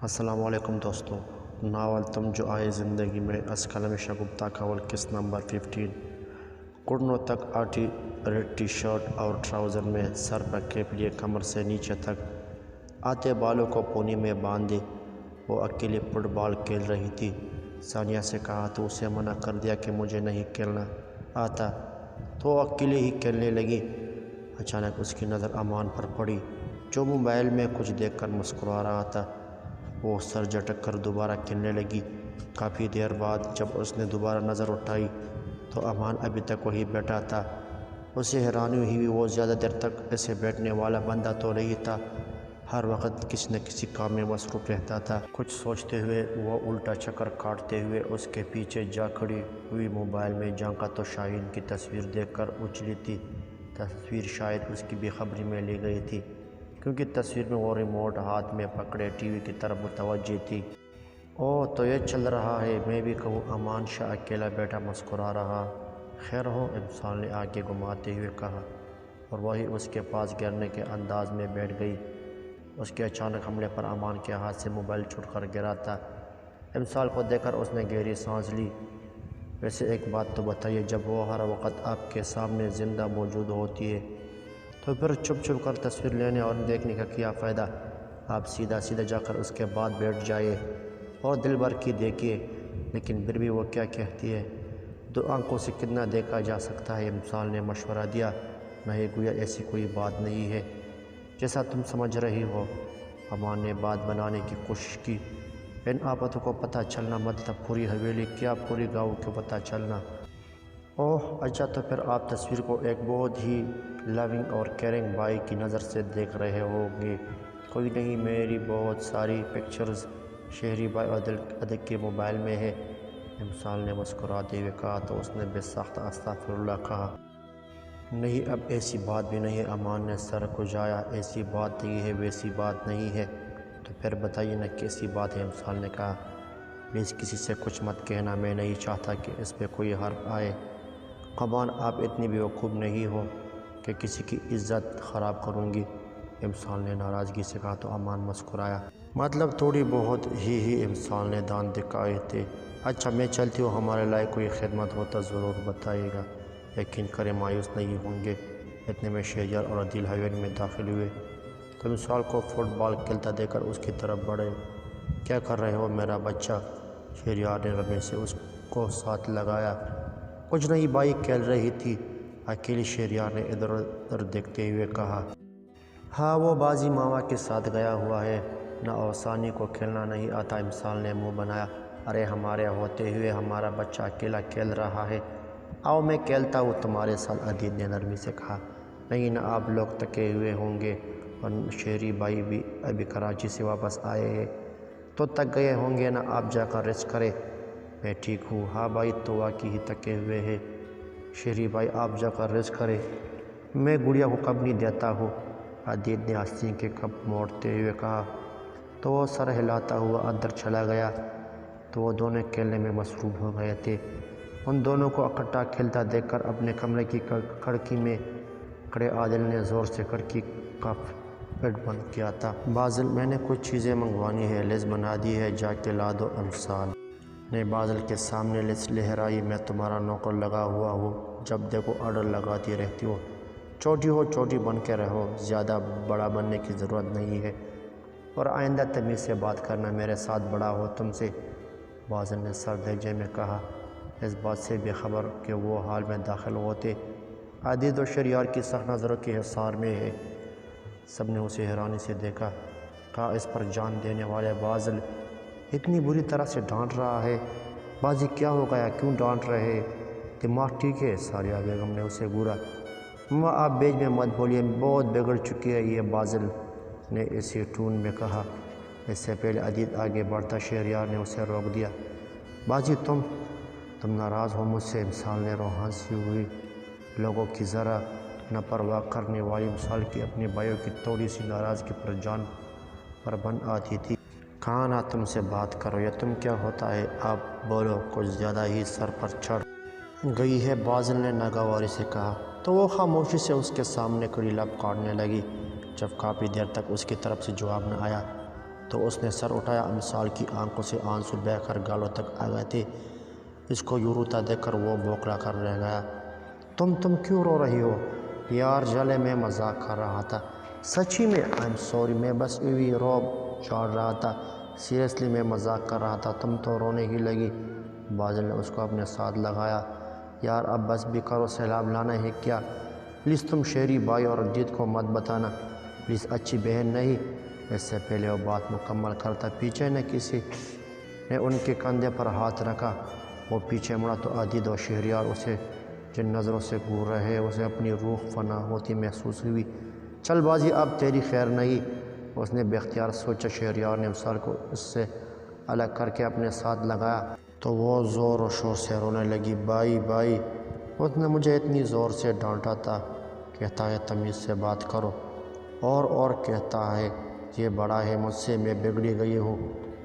السلام علیکم دوستوں، ناول تم جو آئے زندگی میں از قلم شگفتہ کھول قسط نمبر 15۔ گھٹنوں تک آٹی ریڈ ٹی شرٹ اور ٹراؤزر میں، سر پر کیپ لیے کمر سے نیچے تک آتے بالوں کو پونی میں باندھے وہ اکیلے فٹ بال کھیل رہی تھی۔ ثانیہ سے کہا تو اسے منع کر دیا کہ مجھے نہیں کھیلنا آتا، تو وہ اکیلے ہی کھیلنے لگی۔ اچانک اس کی نظر امان پر پڑی، جو موبائل میں کچھ دیکھ کر مسکرا رہا تھا۔ وہ سر جھٹک کر دوبارہ کھیلنے لگی۔ کافی دیر بعد جب اس نے دوبارہ نظر اٹھائی تو امان ابھی تک وہی بیٹھا تھا۔ اسے حیرانی ہوئی، وہ زیادہ دیر تک ایسے بیٹھنے والا بندہ تو نہیں تھا، ہر وقت کسی نہ کسی کام میں مصروف رہتا تھا۔ کچھ سوچتے ہوئے وہ الٹا چکر کاٹتے ہوئے اس کے پیچھے جا کھڑی ہوئی، موبائل میں جھانکا تو شاہین کی تصویر دیکھ کر اچھلی تھی۔ تصویر شاید اس کی بے خبری میں لی گئی تھی، کیونکہ تصویر میں وہ ریموٹ ہاتھ میں پکڑے ٹی وی کی طرف متوجہ تھی۔ اوہ تو یہ چل رہا ہے، میں بھی کہوں، امان شاہ اکیلا بیٹھا مسکرا رہا۔ خیر ہو، امسال نے آنکھیں گھماتے ہوئے کہا، اور وہی اس کے پاس گرنے کے انداز میں بیٹھ گئی۔ اس کے اچانک حملے پر امان کے ہاتھ سے موبائل چھوٹ کر گرا تھا۔ امسال کو دیکھ کر اس نے گہری سانس لی۔ ویسے ایک بات تو بتائیے، جب وہ ہر وقت آپ کے سامنے زندہ موجود ہوتی ہے تو پھر چھپ چھپ کر تصویر لینے اور دیکھنے کا کیا فائدہ؟ آپ سیدھا جا کر اس کے بعد بیٹھ جائیے اور دل بھر کی دیکھیے۔ لیکن پھر بھی وہ کیا کہتی ہے، دو آنکھوں سے کتنا دیکھا جا سکتا ہے؟ امسال نے مشورہ دیا۔ نہیں، گویا ایسی کوئی بات نہیں ہے جیسا تم سمجھ رہی ہو۔ امان نے بات بنانے کی کوشش کی۔ ان آفتوں کو پتہ چلنا مطلب پوری حویلی کیا پوری گاؤں کو پتہ چلنا؟ اوہ اچھا، تو پھر آپ تصویر کو ایک بہت ہی لونگ اور کیئرنگ بھائی کی نظر سے دیکھ رہے ہوں گے۔ کوئی نہیں، میری بہت ساری پکچرز شہری بھائی عدل کے موبائل میں ہے، امسال نے مسکراتے ہوئے کہا۔ تو اس نے بے ساختہ استغفر اللہ کہا۔ نہیں، اب ایسی بات بھی نہیں ہے، امان نے سر کھجایا۔ ایسی بات نہیں ہے، ویسی بات نہیں ہے، تو پھر بتائیے نا کیسی بات ہے؟ امسال نے کہا۔ پلیز کسی سے کچھ مت کہنا، میں نہیں چاہتا کہ اس پہ کوئی حرف آئے۔ امان، آپ اتنی بیوقوف نہیں ہو کہ کسی کی عزت خراب کروں گی، امسال نے ناراضگی سے کہا۔ تو امان مسکرایا۔ مطلب تھوڑی بہت ہی امسال نے دانت دکھائے تھے۔ اچھا میں چلتی ہوں، ہمارے لائق کوئی خدمت ہو تو ضرور بتائیے گا، یقین کریں مایوس نہیں ہوں گے۔ اتنے میں شہریار اور عدیل حویلی میں داخل ہوئے تو امسال کو فٹ بال کھیلتا دیکھ کر اس کی طرف بڑھے۔ کیا کر رہے ہو میرا بچہ؟ شہریار نے رمے سے اس کو ساتھ لگایا۔ کچھ نہیں بھائی، کھیل رہی تھی اکیلی، شہریار نے ادھر ادھر دیکھتے ہوئے کہا۔ ہاں، وہ بازی ماما کے ساتھ گیا ہوا ہے نا، اور ثانی کو کھیلنا نہیں آتا، امسال نے منہ بنایا۔ ارے ہمارے ہوتے ہوئے ہمارا بچہ اکیلا کھیل رہا ہے، آؤ میں کھیلتا ہوں تمہارے ساتھ، عدیل نے نرمی سے کہا۔ نہیں نا، آپ لوگ تھکے ہوئے ہوں گے، اور شہری بھائی بھی ابھی کراچی سے واپس آئے ہیں تو تھک گئے ہوں گے نا، آپ جا کر ریسٹ کریں۔ میں ٹھیک ہوں۔ ہاں بھائی، تو واقعی ہی تھکے ہوئے ہیں، شہری بھائی آپ جا کر ریسٹ کریں، میں گڑیا کو کب نہیں دیتا ہوں، عدیل نے ہنسی کے کپ موڑتے ہوئے کہا۔ تو وہ سر ہلاتا ہوا اندر چلا گیا۔ تو وہ دونوں کھیلنے میں مصروف ہو گئے تھے۔ ان دونوں کو اکٹھا کھیلتا دیکھ کر اپنے کمرے کی کھڑکی میں کھڑے عادل نے زور سے کھڑکی کا پٹ بند کیا تھا۔ بازل، میں نے کچھ چیزیں منگوانی ہے، لسٹ بنا دی ہے، جا کے لا دو، امسال نے بازل کے سامنے لسٹ لہرائی۔ میں تمہارا نوکر لگا ہوا ہوں، جب دیکھو آرڈر لگاتی رہتی ہو، چھوٹی ہو چھوٹی بن کے رہو، زیادہ بڑا بننے کی ضرورت نہیں ہے، اور آئندہ تمیز سے بات کرنا، میرے ساتھ بڑا ہو تم سے، بازل نے سر لہجے میں کہا، اس بات سے بے خبر کہ وہ حال میں داخل ہوتے عدیل و شہریار کی سخت نظروں کے حصار میں ہے۔ سب نے اسے حیرانی سے دیکھا۔ کہا، اس پر جان دینے والے بازل اتنی بری طرح سے ڈانٹ رہا ہے؟ بازی کیا ہو گیا، کیوں ڈانٹ رہے؟ دماغ ٹھیک ہے؟ ساریہ بیگم نے اسے گھورا۔ ماں آپ بیچ میں مت بولیے، بہت بگڑ چکی ہے یہ، بازل نے اسی ٹون میں کہا۔ اس سے پہلے عدیل آگے بڑھتا، شہریار نے اسے روک دیا۔ بازی تم ناراض ہو مجھ سے، امسال نے روحان سی ہوئی۔ لوگوں کی ذرا نہ پرواہ کرنے والی امسال کی اپنے بھائیوں کی تھوڑی سی ناراضگی پر جان پر بن آتی تھی۔ کہاں نہ تم سے بات کرو، یا تم کیا ہوتا ہے، آپ بولو، کچھ زیادہ ہی سر پر چڑھ گئی ہے، بازل نے ناگواری سے کہا۔ تو وہ خاموشی سے اس کے سامنے کھڑی لب کاٹنے لگی۔ جب کافی دیر تک اس کی طرف سے جواب نہ آیا تو اس نے سر اٹھایا۔ امثال کی آنکھوں سے آنسو بہہ کر گالوں تک آ گئے تھے۔ اس کو یوں روتا دیکھ کر وہ بوکھلا کر رہ گیا۔ تم کیوں رو رہی ہو؟ یار جلے میں مذاق کر رہا تھا۔ سچی میں سوری، میں بس یوی روب چاڑ رہا تھا، سیریسلی میں مذاق کر رہا تھا۔ تم تو رونے ہی لگی۔ بازل نے اس کو اپنے ساتھ لگایا۔ یار اب بس بھی کرو، سیلاب لانا ہے کیا؟ پلیز تم شیری بھائی اور عدید کو مت بتانا پلیز، اچھی بہن نہیں۔ اس سے پہلے وہ بات مکمل کرتا پیچھے نے کسی نے ان کے کندھے پر ہاتھ رکھا۔ وہ پیچھے مڑا تو عدید و شہریار اسے جن نظروں سے گور رہے اسے اپنی روح فنا ہوتی محسوس ہوئی۔ چل بازی اب تیری خیر نہیں، اس نے بے اختیار سوچا۔ شہریار نے امثال کو اس سے الگ کر کے اپنے ساتھ لگایا تو وہ زور و شور سے رونے لگی۔ بائی اس نے مجھے اتنی زور سے ڈانٹا تھا، کہتا ہے تمیز سے بات کرو، اور کہتا ہے یہ بڑا ہے مجھ سے، میں بگڑی گئی ہوں۔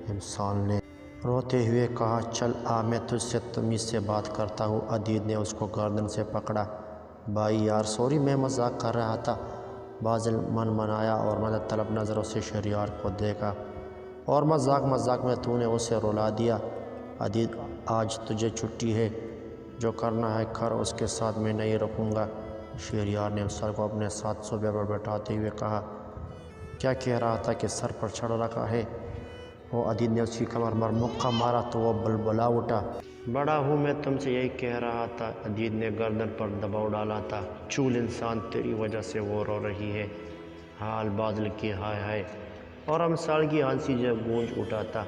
امثال نے روتے ہوئے کہا چل آ میں تجھ سے تمیز سے بات کرتا ہوں۔ عدید نے اس کو گردن سے پکڑا۔ بھائی یار سوری، میں مذاق کر رہا تھا۔ بازل منایا اور مدد طلب نظروں سے شہریار کو دیکھا۔ اور مذاق میں تو نے اسے رلا دیا۔ عدید آج تجھے چھٹی ہے، جو کرنا ہے کر، اس کے ساتھ میں نہیں رکھوں گا۔ شہریار نے امثال کو اپنے ساتھ صوبے پر بٹھاتے ہوئے کہا کیا کہہ رہا تھا کہ سر پر چڑھ رکھا ہے؟ وہ عدید نے اس کی کمر پر مکہ مارا تو وہ بلبلا اٹھا۔ بڑا ہوں میں تم سے یہی کہہ رہا تھا۔ عدید نے گردن پر دباؤ ڈالا تھا۔ چول انسان، تیری وجہ سے وہ رو رہی ہے۔ حال بازل کی ہائے اور امثال کی ہنسی جب گونج اٹھا تھا۔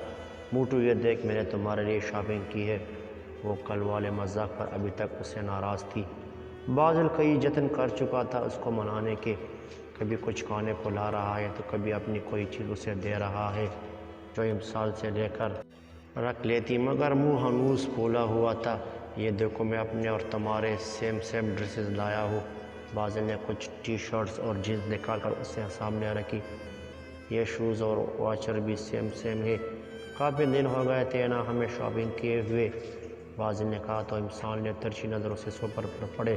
موٹو یہ دیکھ میں نے تمہارے لیے شاپنگ کی ہے۔ وہ کل والے مذاق پر ابھی تک اس سے ناراض تھی۔ بازل کئی جتن کر چکا تھا اس کو منانے کے، کبھی کچھ کھانے کو لا رہا ہے تو کبھی اپنی کوئی چیز اسے دے رہا ہے جو امثال سے لے کر رکھ لیتی، مگر منہ ہنوز پھولا ہوا تھا۔ یہ دیکھو میں اپنے اور تمہارے سیم ڈریسز لایا ہوں۔ بازل نے کچھ ٹی شرٹس اور جینس نکال کر اسے سامنے رکھی۔ یہ شوز اور واچر بھی سیم ہے، کافی دن ہو گئے تھے نا ہمیں شاپنگ کیے ہوئے، بازل نے کہا تو امثال نے ترچھی نظروں سے سوپر پر پڑے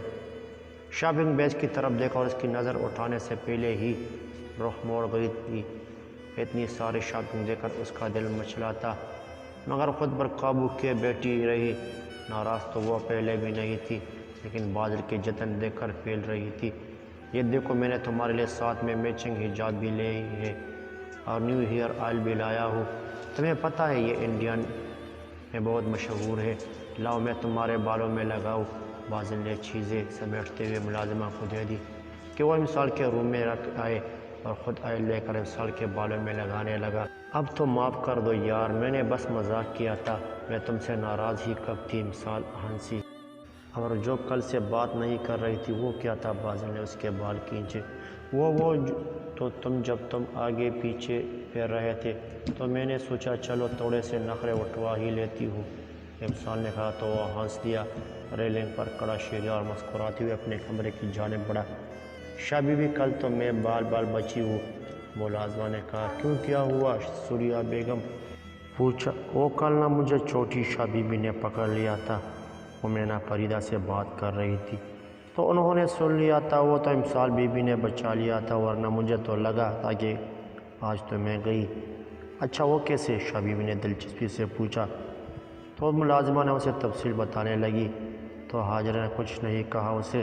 شاپنگ بیگ کی طرف دیکھا اور اس کی نظر اٹھانے سے پہلے ہی رخ موڑ گئی تھی۔ اتنی ساری شاپنگ دیکھ کر اس کا دل مچلا تھا، مگر خود پر قابو کیے بیٹھی رہی۔ ناراض تو وہ پہلے بھی نہیں تھی، لیکن بازل کے جتن دیکھ کر پھیل رہی تھی۔ یہ دیکھو میں نے تمہارے لیے ساتھ میں میچنگ حجاب بھی لے ہے اور نیو ہیئر آئل بھی لایا ہوں، تمہیں پتہ ہے یہ انڈین میں بہت مشہور ہے، لاؤ میں تمہارے بالوں میں لگاؤں۔ بازل نے چیزیں سمیٹتے ہوئے ملازمہ کو دے دی کہ وہ امثال کے روم میں رکھ آئے اور خود آئل لے کر امثال کے بالوں میں لگانے لگا۔ اب تو معاف کر دو یار، میں نے بس مذاق کیا تھا، میں تم سے ناراض ہی کب تھی؟ امثال ہنسی۔ اور جو کل سے بات نہیں کر رہی تھی وہ کیا تھا؟ بازل نے اس کے بال کھینچے۔ وہ تو جب تم آگے پیچھے پھیر رہے تھے تو میں نے سوچا چلو تھوڑے سے نخرے اٹھوا ہی لیتی ہوں، امثال نے کہا تو وہ ہنس دیا۔ ریلنگ پر کڑا شہریار مسکراتے ہوئے اپنے کمرے کی جانب بڑھا۔ شاہ بی بی کل تو میں بال بچی ہوں، ملازمہ نے کہا۔ کیوں کیا ہوا؟ سوریہ بیگم پوچھا۔ وہ کل نہ مجھے چھوٹی شاہ بی بی نے پکڑ لیا تھا، امینا فریدہ سے بات کر رہی تھی تو انہوں نے سن لیا تھا، وہ تو امثال بی بی نے بچا لیا تھا، ورنہ مجھے تو لگا تھا کہ آج تو میں گئی۔ اچھا وہ کیسے؟ شاہ بی بی نے دلچسپی سے پوچھا تو ملازمہ نے اسے تفصیل بتانے لگی تو حاجرہ نے کچھ نہیں کہا۔ اسے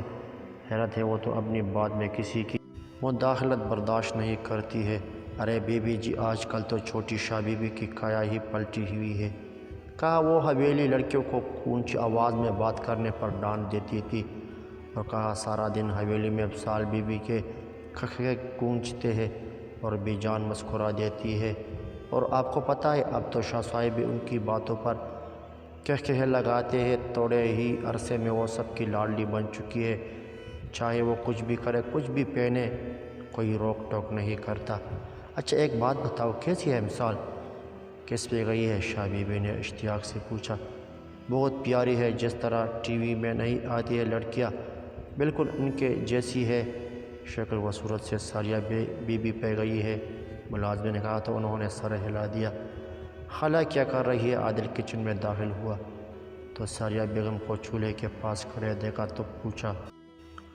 حیرت ہے وہ تو اپنی بات میں کسی کی مداخلت برداشت نہیں کرتی ہے۔ ارے بی بی جی آج کل تو چھوٹی شاہ بی بی کی کایا ہی پلٹی ہوئی ہے، کہا وہ حویلی لڑکیوں کو اونچی آواز میں بات کرنے پر ڈانٹ دیتی تھی، اور کہا سارا دن حویلی میں امثال بی بی کے کھکھے گونجتے ہیں اور بے جان مسکرا دیتی ہے، اور آپ کو پتہ ہے اب تو شاہ صاحب بھی ان کی باتوں پر کہکہے لگاتے ہیں، تھوڑے ہی عرصے میں وہ سب کی لاڈلی بن چکی ہے، چاہے وہ کچھ بھی کرے کچھ بھی پہنے کوئی روک ٹوک نہیں کرتا۔ اچھا ایک بات بتاؤ، کیسی ہے امثال؟ کس پہ گئی ہے؟ شاہ بی بی نے اشتیاق سے پوچھا۔ بہت پیاری ہے، جس طرح ٹی وی میں نہیں آتی ہے لڑکیاں، بالکل ان کے جیسی ہے، شکل و صورت سے ساریہ بی بی پہ گئی ہے، ملازمے نے کہا تو انہوں نے سر ہلا دیا۔ خالہ کیا کر رہی ہے؟ عادل کچن میں داخل ہوا تو ساریہ بیگم کو چولہے کے پاس کھڑے دیکھا تو پوچھا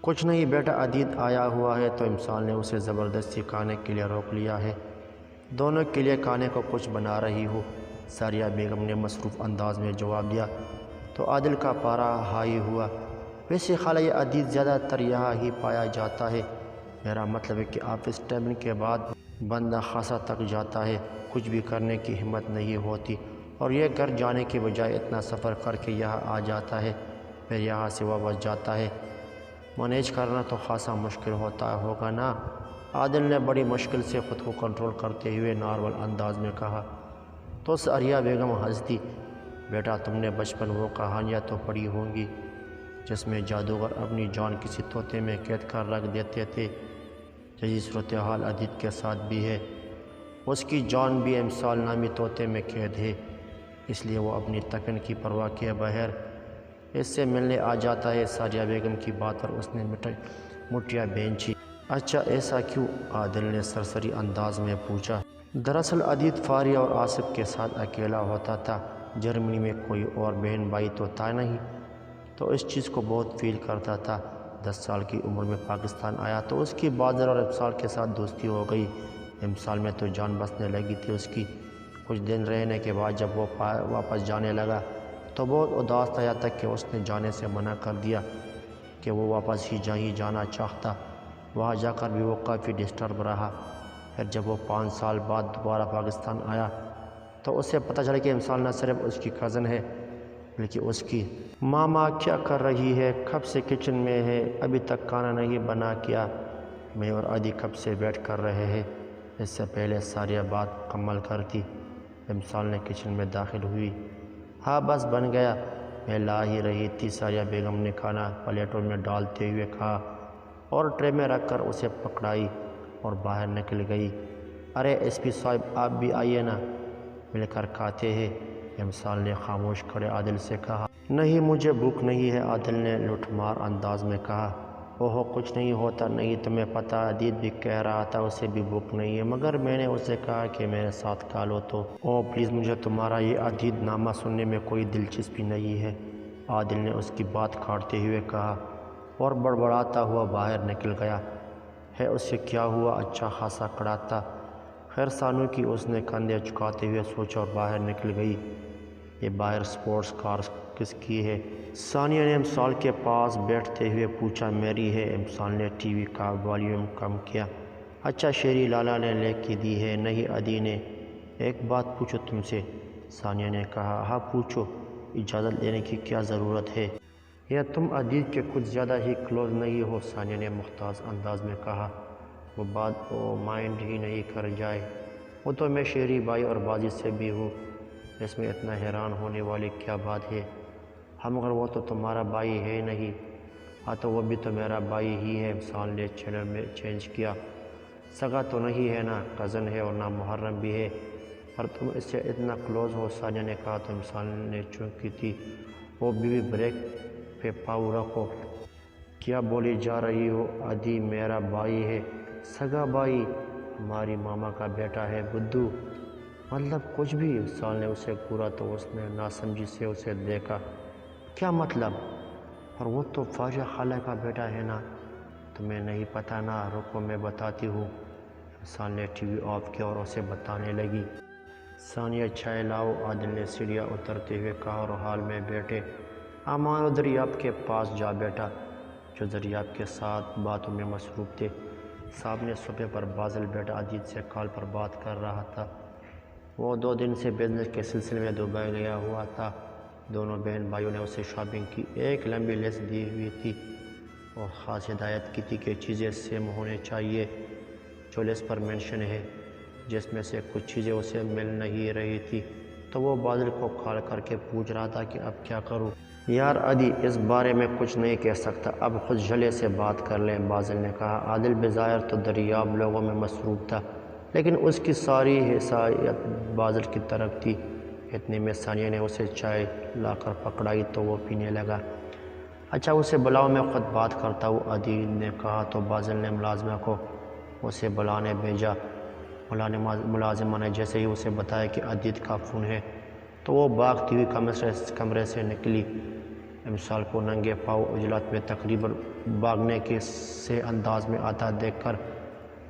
کچھ نہیں بیٹا، عدید آیا ہوا ہے، تو امثال نے اسے زبردستی کھانے کے لیے روک لیا ہے۔ دونوں کے لیے کھانے کو کچھ بنا رہی ہو؟ ساریہ بیگم نے مصروف انداز میں جواب دیا تو عادل کا پارا ہائی ہوا۔ ویسے خالہ یہ عدید زیادہ تر یہاں ہی پایا جاتا ہے، میرا مطلب ہے کہ آفس ٹائم کے بعد بندہ خاصا تک جاتا ہے، کچھ بھی کرنے کی ہمت نہیں ہوتی، اور یہ گھر جانے کے بجائے اتنا سفر کر کے یہاں آ جاتا ہے، پھر یہاں سے واپس جاتا ہے۔ مینیج کرنا تو خاصا مشکل ہوتا ہوگا نا؟ عادل نے بڑی مشکل سے خود کو کنٹرول کرتے ہوئے نارمل انداز میں کہا۔ تو ساریہ بیگم ہنس دی۔ بیٹا تم نے بچپن وہ کہانیاں تو پڑھی ہوں گی جس میں جادوگر اپنی جان کسی طوطے میں قید کر رکھ دیتے تھے، یہی صورتحال عدید کے ساتھ بھی ہے۔ اس کی جان بھی امسال نامی طوطے میں قید ہے، اس لیے وہ اپنی تکن کی پرواہ کیے بغیر اس سے ملنے آ جاتا ہے۔ ساریہ بیگم کی بات پر اس نے مٹیاں بھینچی۔ اچھا ایسا کیوں؟ عادل نے سرسری انداز میں پوچھا۔ دراصل عدید فاریہ اور آصف کے ساتھ اکیلا ہوتا تھا، جرمنی میں کوئی اور بہن بھائی تو تھا نہیں، تو اس چیز کو بہت فیل کرتا تھا۔ 10 سال کی عمر میں پاکستان آیا تو اس کی بادل اور امسال کے ساتھ دوستی ہو گئی۔ امسال میں تو جان بسنے لگی تھی اس کی۔ کچھ دن رہنے کے بعد جب وہ واپس جانے لگا تو بہت اداس تھا، یہاں تک کہ اس نے جانے سے منع کر دیا کہ وہ واپس ہی جانا چاہتا۔ وہاں جا کر بھی وہ کافی ڈسٹرب رہا۔ پھر جب وہ 5 سال بعد دوبارہ پاکستان آیا تو اسے پتہ چلا کہ امسال نہ صرف اس کی کزن ہے بلکہ اس کی ماما کیا کر رہی ہے، کب سے کچن میں ہے، ابھی تک کھانا نہیں بنا کیا، میں اور عدی کب سے ویٹ کر رہے ہیں۔ اس سے پہلے ساریہ بات مکمل کرتی، امسال نے کچن میں داخل ہوئی۔ ہاں بس بن گیا، میں لا ہی رہی تھی۔ ساریہ بیگم نے کھانا پلیٹوں میں ڈالتے ہوئے کہا اور ٹرے میں رکھ کر اسے پکڑائی اور باہر نکل گئی۔ ارے ایس پی صاحب آپ بھی آئیے نا، مل کر کھاتے ہیں، امسال نے خاموش کھڑے عادل سے کہا۔ نہیں مجھے بھوک نہیں ہے، عادل نے لوٹ مار انداز میں کہا۔ اوہو کچھ نہیں ہوتا، نہیں تمہیں پتہ عدید بھی کہہ رہا تھا اسے بھی بھوک نہیں ہے، مگر میں نے اسے کہا کہ میرے ساتھ کھا لو تو۔ اوہ پلیز مجھے تمہارا یہ عدید نامہ سننے میں کوئی دلچسپی نہیں ہے، عادل نے اس کی بات کاٹتے ہوئے کہا اور بڑبڑاتا ہوا باہر نکل گیا۔ ہے اسے کیا ہوا، اچھا خاصا کڑا تھا۔ خیر سانو کی، اس نے کندھے جھکاتے ہوئے سوچا اور باہر نکل گئی۔ یہ باہر سپورٹس کار کس کی ہے؟ ثانیہ نے امسال کے پاس بیٹھتے ہوئے پوچھا۔ میری ہے، امسال نے ٹی وی کا والیوم کم کیا۔ اچھا شیری لالا نے لے کے دی ہے؟ نہیں عدی نے۔ ایک بات پوچھو تم سے، ثانیہ نے کہا۔ ہاں پوچھو، اجازت لینے کی کیا ضرورت ہے؟ یا تم عدید کے کچھ زیادہ ہی کلوز نہیں ہو؟ ثانیہ نے محتاط انداز میں کہا۔ وہ بات مائنڈ ہی نہیں کر جائے، وہ تو میں شیری بھائی اور بازی سے بھی ہوں، اس میں اتنا حیران ہونے والی کیا بات ہے؟ ہم مگر وہ تو تمہارا بھائی ہے نہیں۔ ہاں تو وہ بھی تو میرا بھائی ہی ہے، امسال نے چینل میں چینج کیا۔ سگا تو نہیں ہے نا، کزن ہے اور نہ محرم بھی ہے، پر تم اس سے اتنا کلوز ہو، ثانیہ نے کہا تو امسال نے چونکی تھی۔ وہ بھی بریک پہ پاؤں رکھو، کیا بولی جا رہی ہو؟ عدی میرا بھائی ہے، سگا بھائی، ہماری ماما کا بیٹا ہے بدھو۔ مطلب کچھ بھی؟ امسال نے اسے گھورا تو اس نے ناسمجھی سے اسے دیکھا۔ کیا مطلب؟ اور وہ تو فاریہ خالہ کا بیٹا ہے نا، تمہیں نہیں پتہ نا؟ رکو میں بتاتی ہوں۔ امسال نے ٹی وی آف کیا اور اسے بتانے لگی۔ ثانیہ چائے لاؤ، عادل نے سیڑھیاں اترتے ہوئے کہا اور ہال میں بیٹھے امان و دریاب کے پاس جا بیٹھا، جو دریاب کے ساتھ باتوں میں مصروف تھے۔ سامنے صوفے پر بازل بیٹھا عدید سے کال پر بات کر رہا تھا۔ وہ 2 دن سے بزنس کے سلسلے میں دبئی گیا ہوا تھا۔ دونوں بہن بھائیوں نے اسے شاپنگ کی ایک لمبی لسٹ دی ہوئی تھی اور خاص ہدایت کی تھی کہ چیزیں سیم ہونے چاہیے جو لسٹ پر مینشن ہے، جس میں سے کچھ چیزیں اسے مل نہیں رہی تھی تو وہ بازل کو کال کر کے پوچھ رہا تھا کہ اب کیا کروں؟ یار عدی اس بارے میں کچھ نہیں کہہ سکتا، اب خود جھلے سے بات کر لیں، بازل نے کہا۔ عادل بظاہر تو دریاب لوگوں میں مصروف تھا، لیکن اس کی ساری حساسیت بازل کی طرف تھی۔ اتنے میں ثانیہ نے اسے چائے لا کر پکڑائی تو وہ پینے لگا۔ اچھا اسے بلاؤ، میں خود بات کرتا ہوں، عدی نے کہا تو بازل نے ملازمہ کو اسے بلانے بھیجا۔ ملازمہ نے جیسے ہی اسے بتایا کہ عدید کا فون ہے تو وہ بھاگتی ہوئی کمرے سے نکلی۔ امسال کو ننگے پاؤں عجلت میں تقریباً بھاگنے کے سے انداز میں آتا دیکھ کر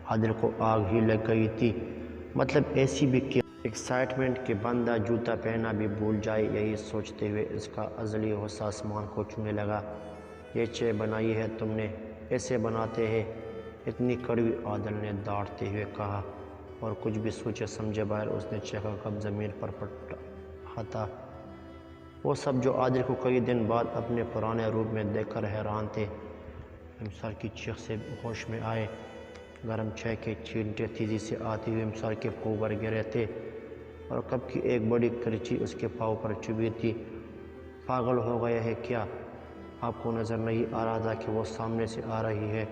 عادل کو آگ ہی لگ گئی تھی۔ مطلب ایسی بھی کیا ایکسائٹمنٹ کہ بندہ جوتا پہنا بھی بھول جائے، یہی سوچتے ہوئے اس کا ازلی غصہ آسمان کو چھونے لگا۔ یہ چائے بنائی ہے تم نے؟ ایسے بناتے ہیں؟ اتنی کڑوی، عادل نے ڈانٹتے ہوئے کہا، اور کچھ بھی سوچے سمجھے بغیر اس نے چائے کا کپ زمین پر پٹکا تھا۔ وہ سب جو عادل کو کئی دن بعد اپنے پرانے روپ میں دیکھ کر حیران تھے، امسال کی چیخ سے ہوش میں آئے۔ گرم چائے کے چھینٹے تیزی سے آتے ہوئے امسال کے پاؤں پر گرے تھے، اور کپ کی ایک بڑی کرچی اس کے پاؤں پر چبھی تھی۔ پاگل ہو گئے ہے کیا؟ آپ کو نظر نہیں آ رہا تھا کہ وہ سامنے سے آ رہی ہے؟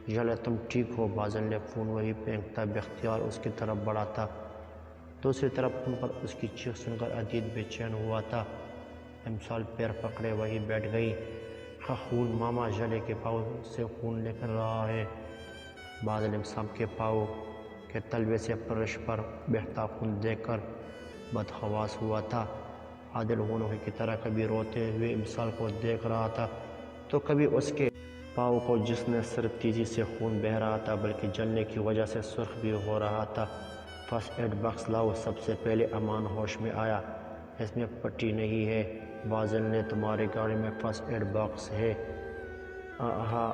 ژالے تم ٹھیک ہو؟ بازل نے فون وہی پھینکتا بے اختیار اس کی طرف بڑھا تھا۔ دوسری طرف فون پر اس کی چیخ سن کر عدید بے چین ہوا تھا۔ امسال پیر پکڑے وہی بیٹھ گئی۔ خون ماما، ژالے کے پاؤں سے خون نکل رہا ہے۔ بازل امسال کے پاؤں کے تلوے سے فرش پر بہتا خون دیکھ کر بدحواس ہوا تھا۔ عادل غنوخی کی طرح کبھی روتے ہوئے امسال کو دیکھ رہا تھا تو کبھی اس کے پاؤں کو جس میں صرف تیزی سے خون بہہ رہا تھا بلکہ جلنے کی وجہ سے سرخ بھی ہو رہا تھا۔ فرسٹ ایڈ باکس لاؤ، سب سے پہلے امان ہوش میں آیا۔ اس میں پٹی نہیں ہے بازل نے، تمہاری گاڑی میں فرسٹ ایڈ باکس ہے؟ ہاں،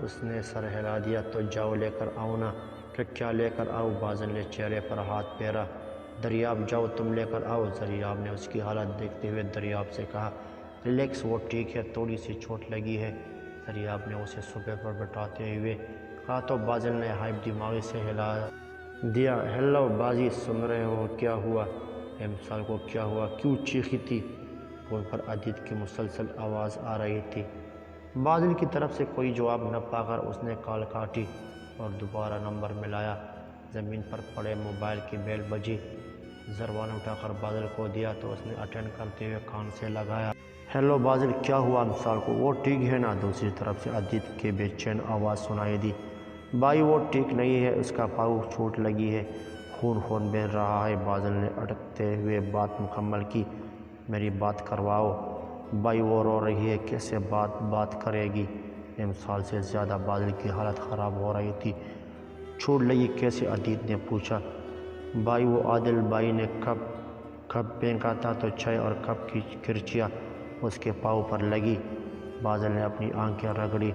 اس نے سر ہلا دیا۔ تو جاؤ لے کر آؤ نا۔ کیا لے کر آؤ؟ بازل نے چہرے پر ہاتھ پھیرا۔ دریاب جاؤ، تم لے کر آؤ۔ دریاب نے اس کی حالت دیکھتے ہوئے دریاب سے کہا، ریلیکس، وہ ٹھیک ہے، تھوڑی سی چوٹ لگی ہے۔ دریاب نے اسے صوبے پر بٹھاتے ہوئے کہا تو بازل نے ہائپ دماغی سے ہلا دیا۔ ہیلو بازی، سن رہے ہو؟ کیا ہوا؟ امسال کو کیا ہوا؟ کیوں چیخی تھی؟ فون پر عدید کی مسلسل آواز آ رہی تھی۔ بازل کی طرف سے کوئی جواب نہ پا کر اس نے کال کاٹی اور دوبارہ نمبر ملایا۔ زمین پر پڑے موبائل کی بیل بجی۔ زروان اٹھا کر بازل کو دیا تو اس نے اٹینڈ کرتے ہوئے کان سے لگایا۔ ہیلو بازل، کیا ہوا امسال کو؟ وہ ٹھیک ہے نا؟ دوسری طرف سے عدید کی بے چین آواز سنائی دی۔ بھائی وہ ٹھیک نہیں ہے، اس کا پاؤں چوٹ لگی ہے، خون بہہ رہا ہے۔ بازل نے اٹکتے ہوئے بات مکمل کی۔ میری بات کرواؤ۔ بھائی وہ رو رہی ہے، کیسے بات کرے گی؟ امسال سے زیادہ بازل کی حالت خراب ہو رہی تھی۔ چوٹ لگی کیسے؟ عدید نے پوچھا۔ بھائی وہ عادل بھائی نے کپ پھینکا تھا تو چائے اور کپ کی کرچیاں اس کے پاؤں پر لگی۔ بازل نے اپنی آنکھیں رگڑی۔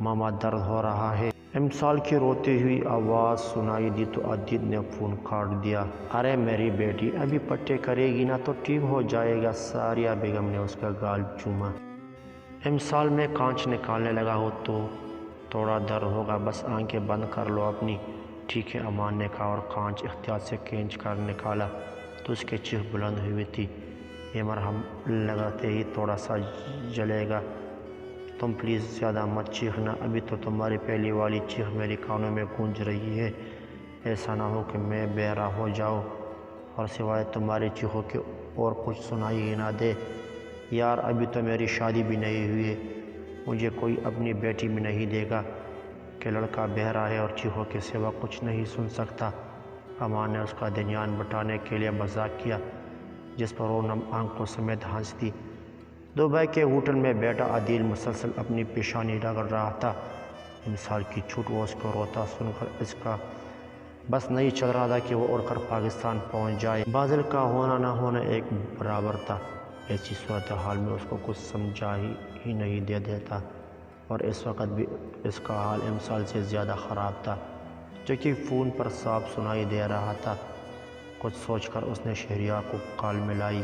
ماما درد ہو رہا ہے؟ امسال کی روتی ہوئی آواز سنائی دی تو عدید نے فون کاٹ دیا۔ ارے میری بیٹی، ابھی پٹے کرے گی نا تو ٹھیک ہو جائے گا۔ ساریہ بیگم نے اس کا گال چوما۔ امسال میں کانچ نکالنے لگا ہو تو تھوڑا درد ہوگا، بس آنکھیں بند کر لو اپنی۔ ٹھیک ہے، امان نے کہا اور کانچ احتیاط سے کھینچ کر نکالا تو اس کی چیخ بلند ہوئی تھی۔ یہ مرہم لگاتے ہی تھوڑا سا جلے گا، تم پلیز زیادہ مت چیخنا، ابھی تو تمہاری پہلی والی چیخ میری کانوں میں گونج رہی ہے۔ ایسا نہ ہو کہ میں بہرا ہو جاؤں اور سوائے تمہاری چیخوں کے اور کچھ سنائی ہی نہ دے۔ یار ابھی تو میری شادی بھی نہیں ہوئی ہے، مجھے کوئی اپنی بیٹی بھی نہیں دے گا کہ لڑکا بہرا ہے اور چیخوں کے سوا کچھ نہیں سن سکتا۔ امان نے اس کا دھیان بٹانے کے لیے مذاق کیا، جس پر وہ نم آنکھوں سمیت ہنسی۔ دبئی کے ہوٹل میں بیٹھا عدیل مسلسل اپنی پیشانی رگڑ رہا تھا۔ امسال کی چھوٹ وہ اس کو روتا سن کر اس کا بس نہیں چل رہا تھا کہ وہ اڑ کر پاکستان پہنچ جائے۔ بازل کا ہونا نہ ہونا ایک برابر تھا۔ ایسی صورتحال میں اس کو کچھ سمجھا ہی نہیں دیتا، اور اس وقت بھی اس کا حال امسال سے زیادہ خراب تھا، جو کہ فون پر صاف سنائی دے رہا تھا۔ کچھ سوچ کر اس نے شہریار کو کال ملائی۔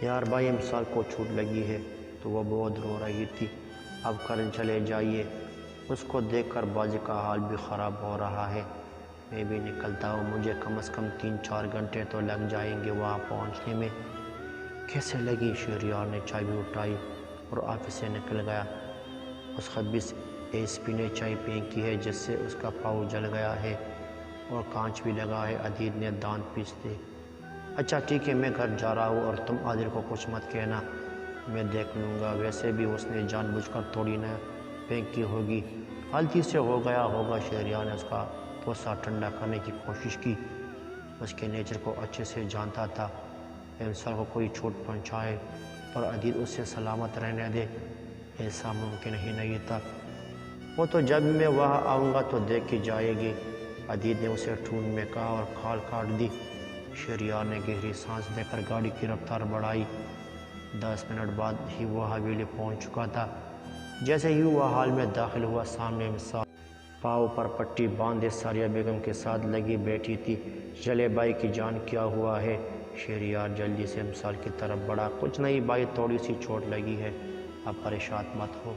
یار بھائی، امسال کو چوٹ لگی ہے تو وہ بہت رو رہی تھی، اب کل چلے جائیے۔ اس کو دیکھ کر بازی کا حال بھی خراب ہو رہا ہے۔ میں بھی نکلتا ہوں، مجھے کم از کم 3-4 گھنٹے تو لگ جائیں گے وہاں پہنچنے میں۔ کیسے لگی؟ شہریار نے چابی اٹھائی اور آفس سے نکل گیا۔ اس خبیث ایس پی نے چائے پھینکی ہے جس سے اس کا پاؤں جل گیا ہے اور کانچ بھی لگا ہے۔ عدید نے دانت پیستے۔ اچھا ٹھیک ہے، میں گھر جا رہا ہوں اور تم عادل کو کچھ مت کہنا، میں دیکھ لوں گا۔ ویسے بھی اس نے جان بوجھ کر تھوڑی نہ پھینکی ہوگی، غلطی سے ہو گیا ہوگا۔ شہریار نے اس کا غصہ ٹھنڈا کرنے کی کوشش کی۔ اس کے نیچر کو اچھے سے جانتا تھا، امسال کو کوئی چوٹ پہنچائے اور عدید اس سے سلامت رہنے دے، ایسا ممکن ہی نہیں تھا۔ وہ تو جب میں وہاں آؤں گا تو دیکھ کے جائے گی۔ عدید نے اسے ٹھونڈ میں کہا اور کھال کاٹ دی۔ شہریار نے گہری سانس لے کر گاڑی کی رفتار بڑھائی۔ 10 منٹ بعد ہی وہ حویلی پہنچ چکا تھا۔ جیسے ہی وہ ہال میں داخل ہوا، سامنے مثال پاؤں پر پٹی باندھے ساریہ بیگم کے ساتھ لگی بیٹھی تھی۔ جلے بھائی کی جان، کیا ہوا ہے؟ شہریار جلدی سے مثال کی طرف بڑھا۔ کچھ نہیں بھائی، تھوڑی سی چوٹ لگی ہے، اب پریشان مت ہو،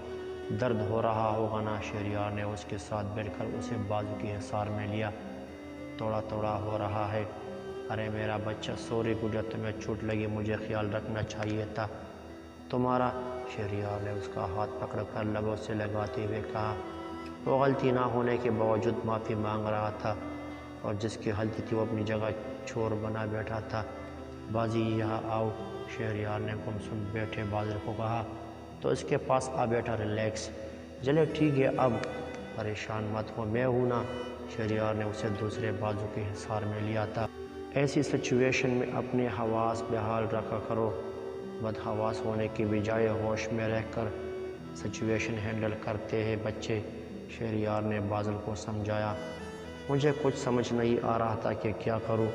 درد ہو رہا ہوگا نا؟ شہریار نے اس کے ساتھ بیٹھ کر اسے بازو کی حصار میں لیا۔ تھوڑا تھوڑا ہو رہا ہے۔ ارے میرا بچہ، سوری گڈیا، تمہیں چوٹ لگی، مجھے خیال رکھنا چاہیے تھا تمہارا۔ شہریار نے اس کا ہاتھ پکڑ کر لبوں سے لگاتے ہوئے کہا۔ وہ غلطی نہ ہونے کے باوجود معافی مانگ رہا تھا، اور جس کی غلطی تھی وہ اپنی جگہ چور بنا بیٹھا تھا۔ بازی یہاں آؤ، شہریار نے گمسم بیٹھے بازل کو کہا۔ تو اس کے پاس آ بیٹھا۔ ریلیکس، چلے ٹھیک ہے، اب پریشان مت ہو، میں ہوں نا۔ شہریار نے اسے دوسرے بازو کے حصار میں لیا تھا۔ ایسی سچویشن میں اپنے حواس بحال رکھا کرو، بد حواس ہونے کی بجائے ہوش میں رہ کر سچویشن ہینڈل کرتے ہیں بچے، شہریار نے بازل کو سمجھایا۔ مجھے کچھ سمجھ نہیں آ رہا تھا کہ کیا کروں،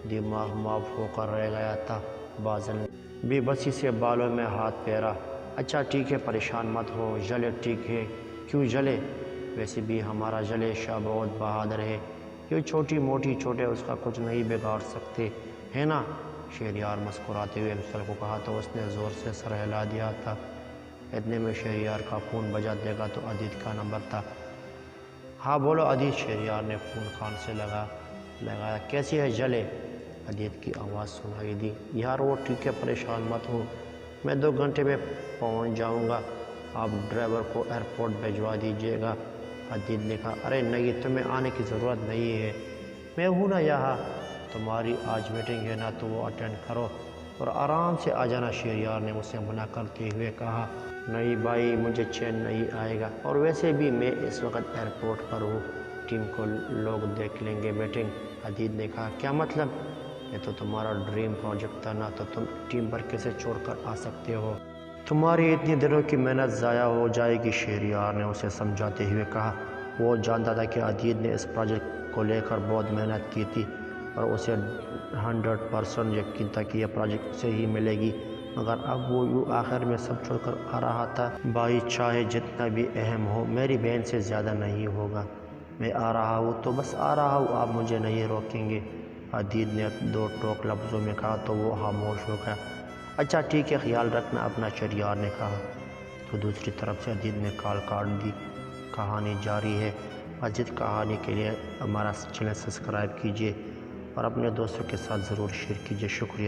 دماغ معاف ہو کر رہ گیا تھا۔ بازل نے بے بسی سے بالوں میں ہاتھ پھیرا۔ اچھا ٹھیک ہے، پریشان مت ہو، جلے ٹھیک ہے؟ کیوں جلے؟ ویسے بھی ہمارا جلے شاہ بہت بہادر ہے، یہ چھوٹی موٹی چوٹیں اس کا کچھ نہیں بگاڑ سکتے، ہے نا؟ شہریار مسکراتے ہوئے مثال کو کہا تو اس نے زور سے سر ہلا دیا تھا۔ اتنے میں شہریار کا فون بجا، دیکھا تو عدید کا نمبر تھا۔ ہاں بولو عدید، شہریار نے فون کان سے لگایا۔ کیسی ہے جلے؟ عدید کی آواز سنائی دی۔ یار وہ ٹھیک ہے، پریشان مت ہو، میں 2 گھنٹے میں پہنچ جاؤں گا، آپ ڈرائیور کو ایئرپورٹ بھجوا دیجیے گا۔ عدید نے کہا، ارے نہیں، تمہیں آنے کی ضرورت نہیں ہے، میں ہوں نا یہاں، تمہاری آج میٹنگ ہے نا تو وہ اٹینڈ کرو اور آرام سے آ جانا۔ شہریار نے اسے منع کرتے ہوئے کہا، نہیں بھائی، مجھے چین نہیں آئے گا، اور ویسے بھی میں اس وقت ایئرپورٹ پر ہوں، ٹیم کو لوگ دیکھ لیں گے میٹنگ۔ عدید نے کہا، کیا مطلب؟ یہ تو تمہارا ڈریم پروجیکٹ تھا نا، تو تم ٹیم پر کیسے چھوڑ کر آ سکتے ہو؟ تمہاری اتنی دنوں کی محنت ضائع ہو جائے گی، شہریار نے اسے سمجھاتے ہوئے کہا۔ وہ جانتا تھا کہ عدید نے اس پروجیکٹ کو لے کر بہت محنت کی تھی، اور اسے 100% یقین تھا کہ یہ پروجیکٹ اسے ہی ملے گی، مگر اب وہ یوں آخر میں سب چھوڑ کر آ رہا تھا۔ بھائی چاہے جتنا بھی اہم ہو، میری بہن سے زیادہ نہیں ہوگا، میں آ رہا ہوں تو بس آ رہا ہوں، آپ مجھے نہیں روکیں گے، عدید نے 2 ٹوک لفظوں میں کہا تو وہ خاموش ہو گیا۔ اچھا ٹھیک ہے، خیال رکھنا اپنا، شہریار نے کہا تو دوسری طرف سے عدید نے کال کاٹ دی۔ کہانی جاری ہے۔ مزید کہانی کے لیے ہمارا چینل سبسکرائب کیجیے اور اپنے دوستوں کے ساتھ ضرور شیئر کیجیے۔ شکریہ۔